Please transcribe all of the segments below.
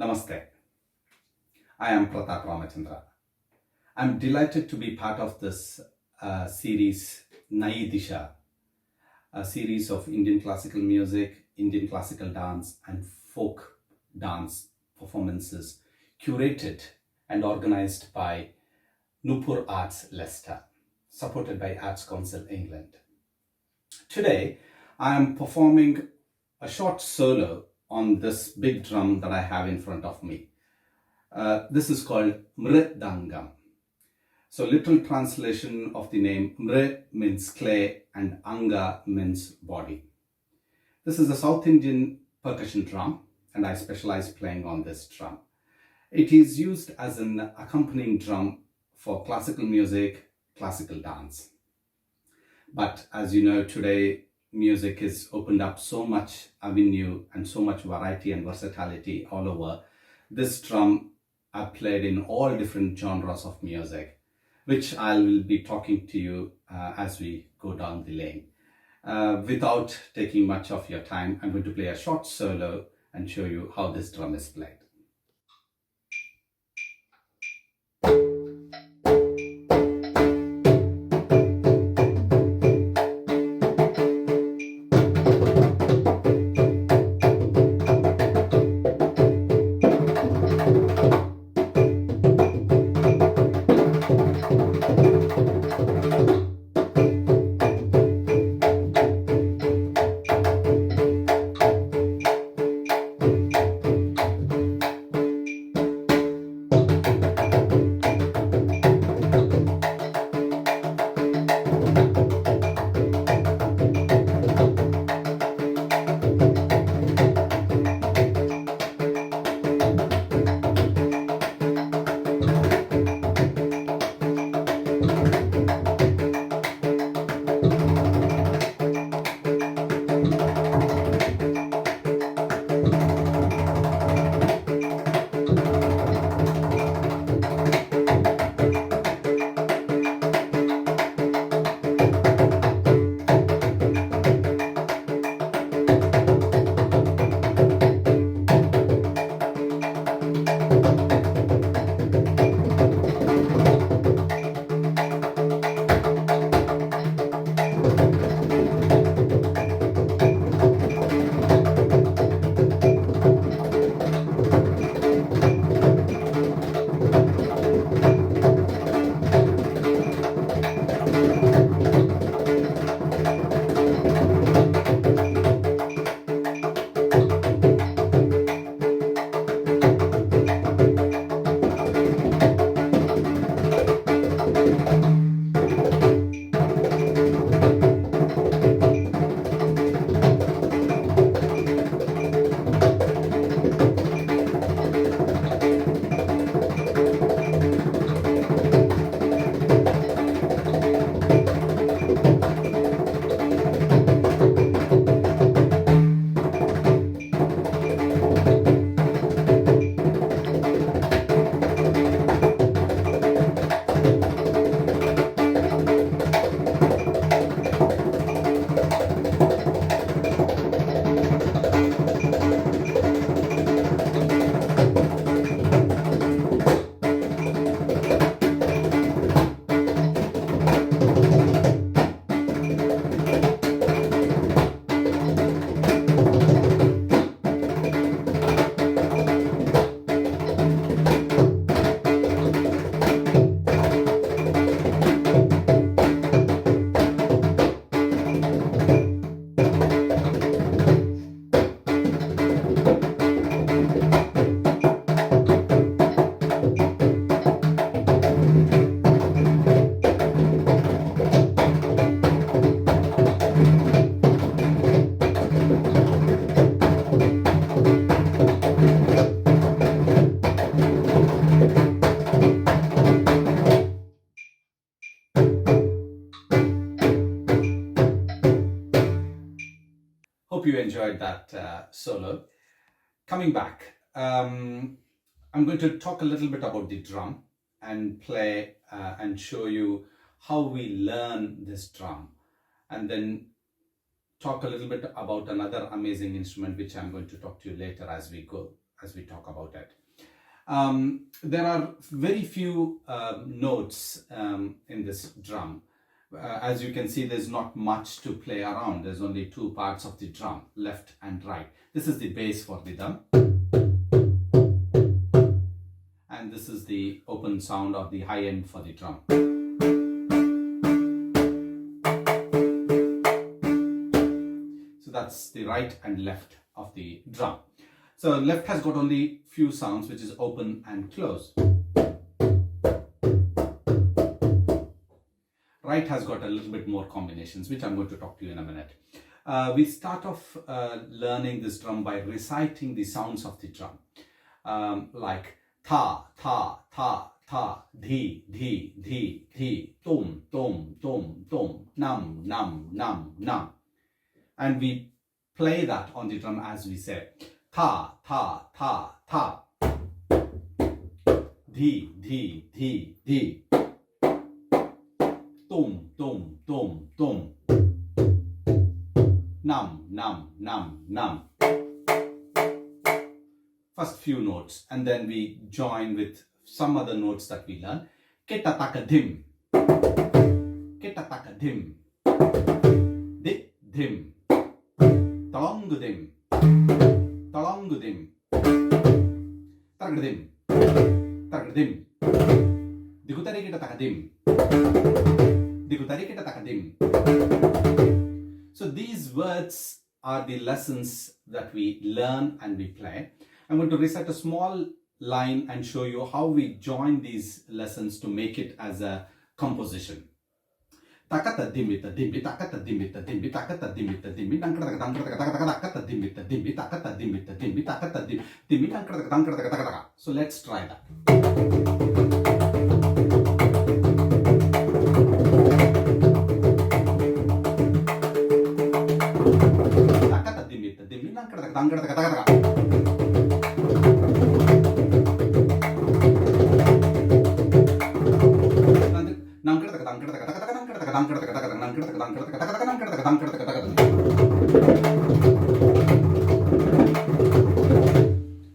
Namaste. I am Prathap Ramachandra. I'm delighted to be part of this series Nai Disha, a series of Indian classical music, Indian classical dance and folk dance performances curated and organized by Nupur Arts Leicester, supported by Arts Council England. Today, I am performing a short solo on this big drum that I have in front of me. This is called Mridangam. So literal translation of the name, Mri means clay and Anga means body. This is a South Indian percussion drum and I specialize playing on this drum. It is used as an accompanying drum for classical music, classical dance. But as you know, today music has opened up so much avenue and so much variety and versatility all over. This drum I've played in all different genres of music, which I will be talking to you as we go down the lane. Without taking much of your time, I'm going to play a short solo and show you how this drum is played. you enjoyed that solo. Coming back, I'm going to talk a little bit about the drum and play and show you how we learn this drum, and then talk a little bit about another amazing instrument which I'm going to talk to you later as we talk about it. There are very few notes in this drum. As you can see, there's not much to play around. There's only two parts of the drum, left and right. This is the bass for the drum, and this is the open sound of the high end for the drum. So that's the right and left of the drum. So left has got only few sounds, which is open and close. Right has got a little bit more combinations, which I'm going to talk to you in a minute. We start off learning this drum by reciting the sounds of the drum, like ta, ta, ta, ta, dhi, dhi, dhi, dhi, tom, tom, tom, tom, nam, nam, nam, nam. And we play that on the drum as we say ta, ta, ta, ta, dhi, dhi, dhi, dhi, tom, tom, tom, tom, nam, nam, nam, nam. First few notes, and then we join with some other notes that we learn. Ketatakadim, ketatakadim, dik dim, talangudim, talangudim, targadim, targadim, digutari ketatakadim, digutari ketatakadim. So these words are the lessons that we learn and we play. I'm going to recite a small line and show you how we join these lessons to make it as a composition. Takata dimita dimmi, takata dimita dimmi, takata dimita dimmi, dankata takata dimita dimmi, takata dimita dimmi, takata dimmi, dankata. So let's try that. Takata dimita dimmi, dankata.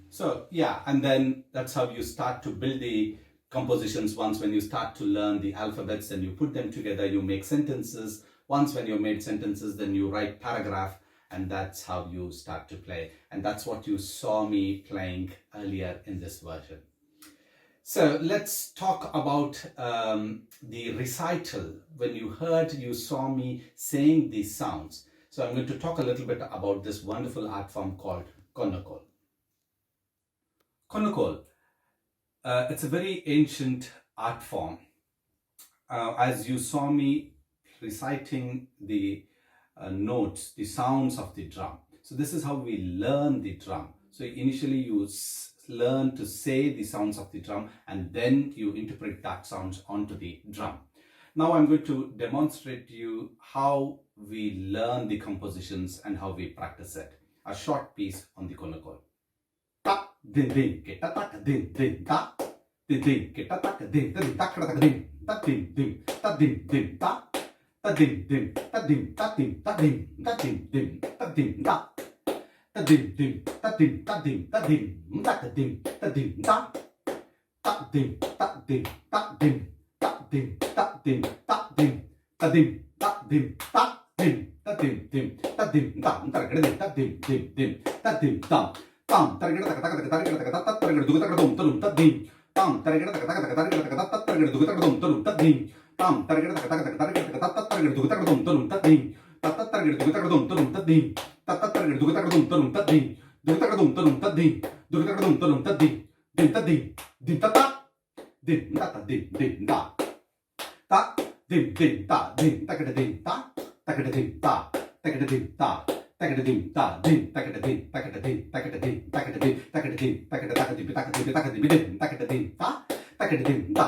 So yeah, and then that's how you start to build the compositions. Once when you start to learn the alphabets and you put them together, you make sentences. Once when you've made sentences, then you write paragraph, and that's how you start to play. And that's what you saw me playing earlier in this version. So let's talk about the recital. When you saw me saying these sounds. So I'm going to talk a little bit about this wonderful art form called Konnakool. Konnakool, it's a very ancient art form. As you saw me reciting the notes, the sounds of the drum. So this is how we learn the drum. So initially you learn to say the sounds of the drum, and then you interpret that sounds onto the drum. Now I'm going to demonstrate to you how we learn the compositions and how we practice it. A short piece on the Konnakool. Ta din din ke ta ta din din ta din din ke ta ta din din ta ta din ta din din ta din din ta ta din din ta din ta din ta din ta din din ta din ta ta din din ta din ta din ta din ta din ta din ta ta din ta din ta din ta din ta din ta din ta din ta din ta din ta din din ta din tam ta din ta din din din ta din tam tam ta din ta ta ta ta ta ta du ta dum tum ta din tam ta din ta ta ta ta ta ta du ta dum tum ta din tam ta din ta ta ta ta ta ta du ta dum tum ta din ta ta ta du ta dum tum ta din ta ta ta du ta dum tum ta din du ta dum tum ta din du ta dum tum ta din din ta din din ta ta din ta ta din din ta ta din din ta din ta ka din ta ta ka din ta ta ka din ta ta ka din ta din ta ka din ta ka din ta ka din ta ka din ta ka din ta ka din ta ka din ta ka din ta ka din ta ka din ta ta ka din ta ta ka din ta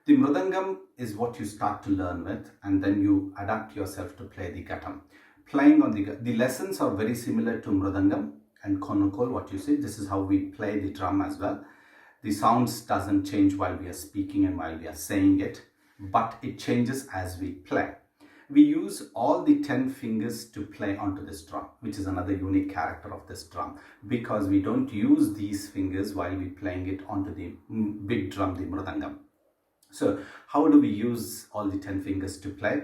The Mridangam is what you start to learn with, and then you adapt yourself to play the Ghatam. Playing on the lessons are very similar to Mridangam and Konnakool, what you see. This is how we play the drum as well. The sounds doesn't change while we are speaking and while we are saying it, but it changes as we play. We use all the 10 fingers to play onto this drum, which is another unique character of this drum, because we don't use these fingers while we're playing it onto the big drum, the Mridangam. So how do we use all the 10 fingers to play?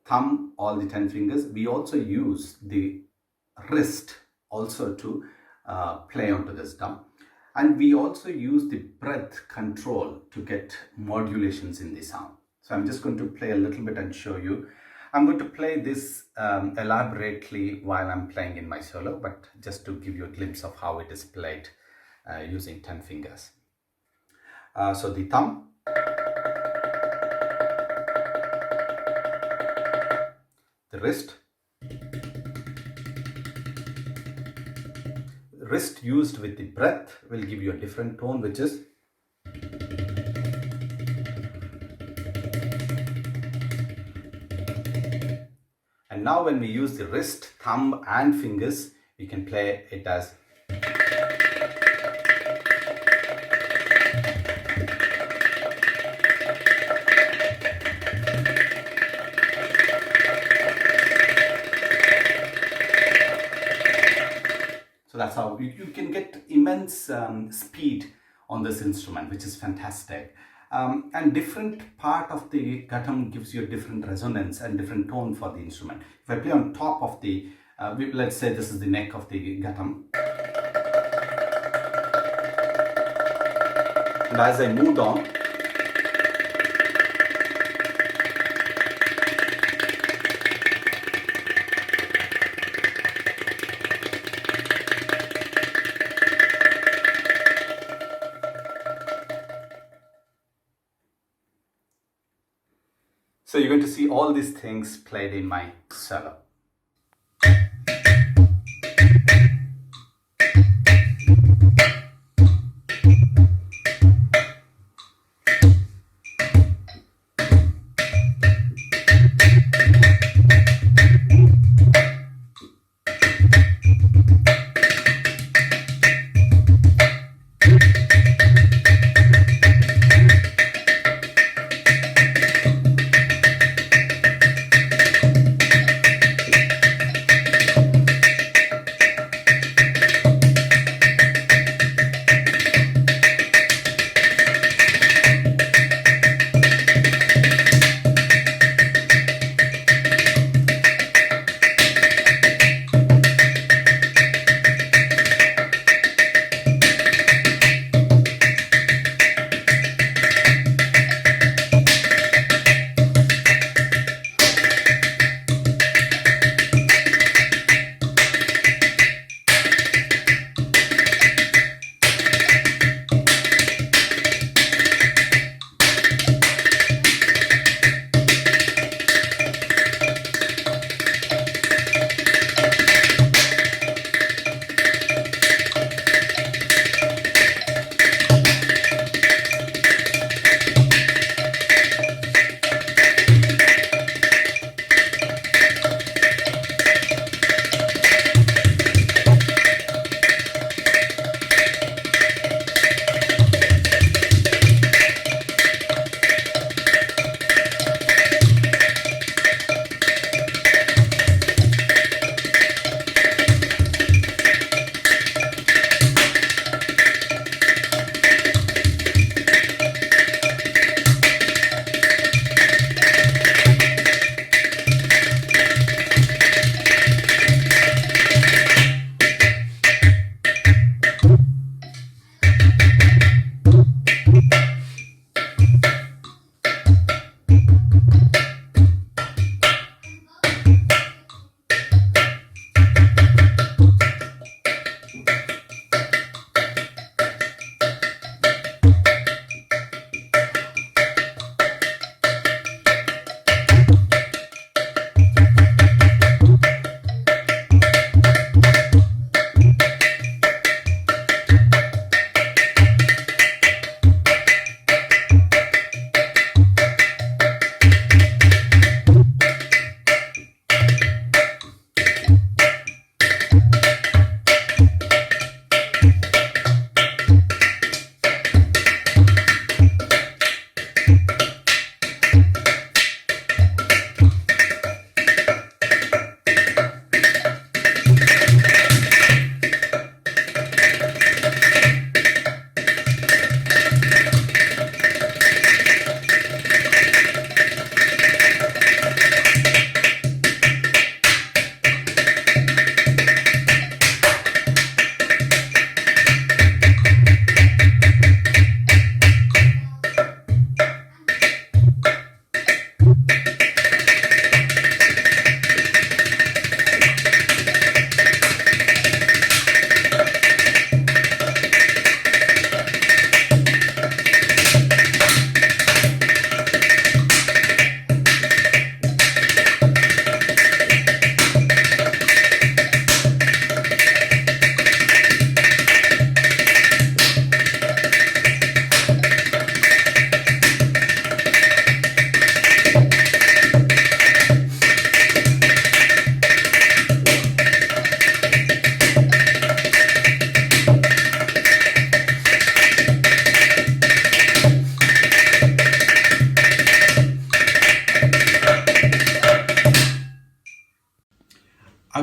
Thumb, all the 10 fingers. We also use the wrist also to play onto this drum. And we also use the breath control to get modulations in the sound. So I'm just going to play a little bit and show you. I'm going to play this elaborately while I'm playing in my solo, but just to give you a glimpse of how it is played using 10 fingers. So the thumb, the wrist used with the breath will give you a different tone, which is and now when we use the wrist, thumb and fingers, we can play it as so that's how you can get immense speed on this instrument, which is fantastic. And different part of the Ghatam gives you a different resonance and different tone for the instrument. If I play on top of the, let's say this is the neck of the Ghatam. And as I move on, so you're going to see all these things played in my solo.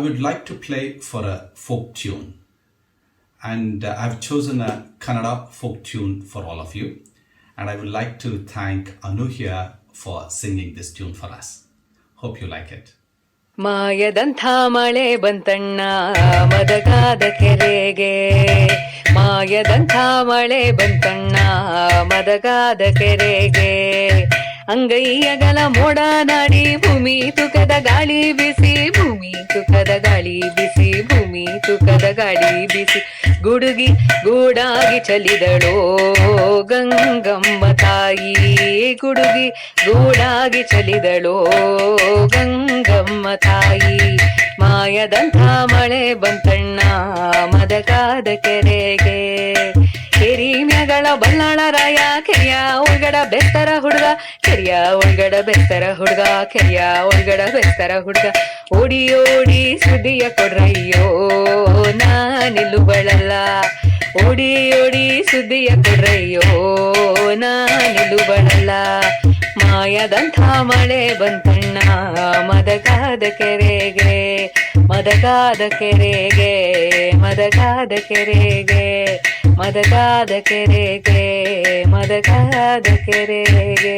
would like to play for a folk tune. And I've chosen a Kannada folk tune for all of you. And I would like to thank Anu here for singing this tune for us. Hope you like it. ಮಾಯದಂಥ ಮಳೆ ಬಂತಣ್ಣ ಮದಗಾದ ಕೆರೆಗೆ, ಮಾಯದಂಥ ಮಳೆ ಬಂತಣ್ಣ ಮದಗಾದ ಕೆರೆಗೆ. ಅಂಗೈಯಗಲ ಮೋಡ ನಾಡಿ ಭೂಮಿ ತುಕದ ಗಾಳಿ ಬಿಸಿ, ಭೂಮಿ ತುಕದ ಗಾಳಿ ಬಿಸಿ, ಭೂಮಿ ತುಕದ ಗಾಳಿ ಬಿಸಿ. ಗುಡುಗಿ ಗೂಡಾಗಿ ಚಲಿದಳೋ ಗಂಗಮ್ಮ ತಾಯಿ, ಗುಡುಗಿ ಗೂಡಾಗಿ ಚಲಿದಳೋ ಗಂಗಮ್ಮ ತಾಯಿ. ಮಾಯದಂಥ ಮಳೆ ಬಂತಣ್ಣ ಮದಗಾದ ಕೆರೆಗೆ. ಕೆರಿ ಮ್ಯಾಗಳ ಬಲ್ಲಾಳರಾಯ ಕೆರಿಯ ಒಳಗಡ ಬೆಸ್ತರ ಹುಡುಗ, ಕೆರಿಯ ಒಳಗಡ ಬೆಸ್ತರ ಹುಡುಗ, ಕೆರಿಯ ಒಳಗಡ ಬೆಸ್ತರ ಹುಡುಗ. ಓಡಿ ಓಡಿ ಸುದ್ದಿಯ ಕೊಡ್ರಯ್ಯೋ ನಾ ನಿಲ್ಲುವಳಲ್ಲ, ಓಡಿ ಓಡಿ ಸುದ್ದಿಯ ಕೊಡ್ರಯ್ಯೋ ನಾ ನಿಲ್ಲುವಳಲ್ಲ. ಮಾಯದಂಥ ಮಳೆ ಬಂತಣ್ಣ ಮದಗಾದ ಕೆರೆಗೆ, ಮದಗಾದ ಕೆರೆಗೆ, ಮದಗಾದ ಕೆರೆಗೆ, ಮದಗಾದ ಕೆರೆಗೆ, ಮದಗಾದ ಕೆರೆಗೆ.